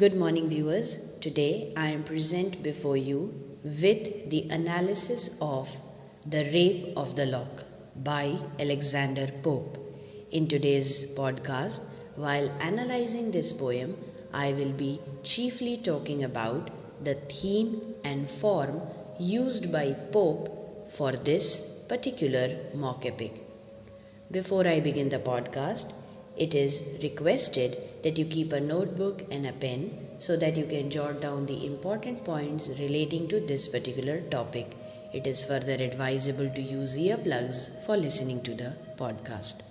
Good morning, viewers. Today I am present before you with the analysis of The Rape of the Lock by Alexander Pope. In today's podcast, while analyzing this poem, I will be chiefly talking about the theme and form used by Pope for this particular mock epic. Before I begin the podcast, it is requested that you keep a notebook and a pen so that you can jot down the important points relating to this particular topic. It is further advisable to use earplugs for listening to the podcast.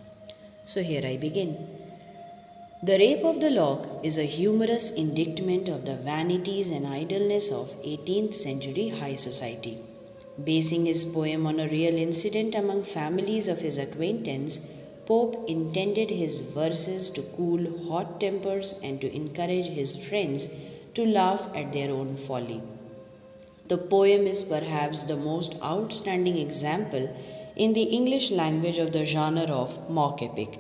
So here I begin. The Rape of the Lock is a humorous indictment of the vanities and idleness of 18th century high society. Basing his poem on a real incident among families of his acquaintance, Pope intended his verses to cool hot tempers and to encourage his friends to laugh at their own folly. The poem is perhaps the most outstanding example in the English language of the genre of mock epic.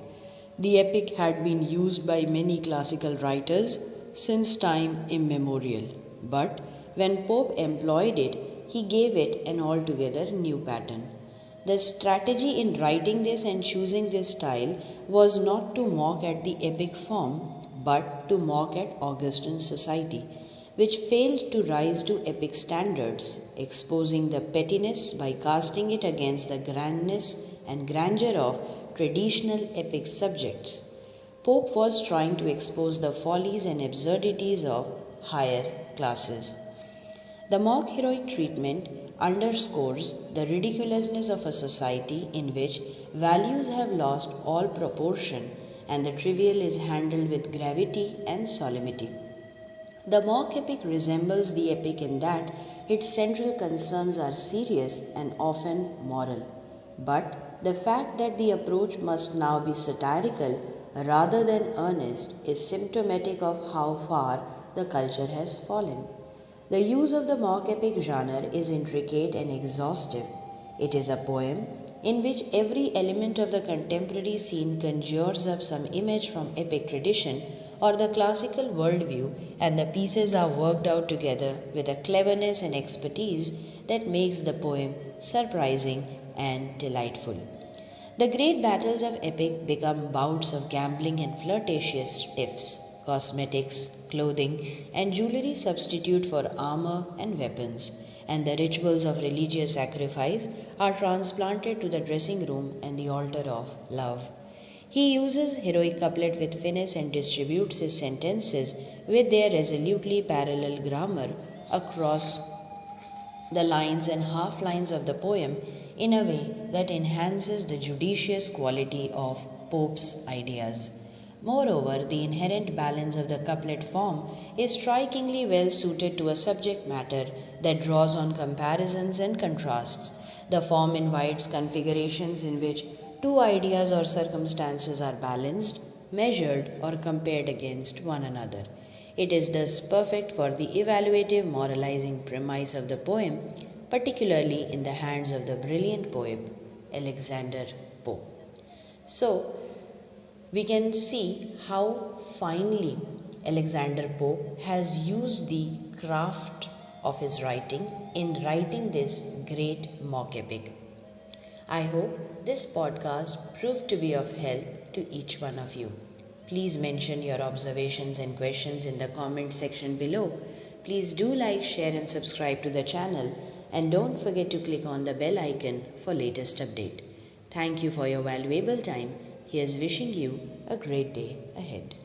The epic had been used by many classical writers since time immemorial, but when Pope employed it, he gave it an altogether new pattern. The strategy in writing this and choosing this style was not to mock at the epic form, but to mock at Augustan society, which failed to rise to epic standards, exposing the pettiness by casting it against the grandness and grandeur of traditional epic subjects. Pope was trying to expose the follies and absurdities of higher classes. The mock heroic treatment underscores the ridiculousness of a society in which values have lost all proportion and the trivial is handled with gravity and solemnity. The mock epic resembles the epic in that its central concerns are serious and often moral. But the fact that the approach must now be satirical rather than earnest is symptomatic of how far the culture has fallen. The use of the mock epic genre is intricate and exhaustive. It is a poem in which every element of the contemporary scene conjures up some image from epic tradition or the classical worldview, and the pieces are worked out together with a cleverness and expertise that makes the poem surprising and delightful. The great battles of epic become bouts of gambling and flirtatious tiffs. Cosmetics, clothing, and jewelry substitute for armor and weapons, and the rituals of religious sacrifice are transplanted to the dressing room and the altar of love. He uses heroic couplet with finesse and distributes his sentences with their resolutely parallel grammar across the lines and half lines of the poem in a way that enhances the judicious quality of Pope's ideas. Moreover, the inherent balance of the couplet form is strikingly well suited to a subject matter that draws on comparisons and contrasts. The form invites configurations in which two ideas or circumstances are balanced, measured, or compared against one another. It is thus perfect for the evaluative moralizing premise of the poem, particularly in the hands of the brilliant poet Alexander Pope. So, we can see how finely Alexander Pope has used the craft of his writing in writing this great mock epic. I hope this podcast proved to be of help to each one of you. Please mention your observations and questions in the comment section below. Please do like, share and subscribe to the channel, and don't forget to click on the bell icon for latest update. Thank you for your valuable time. Here's wishing you a great day ahead.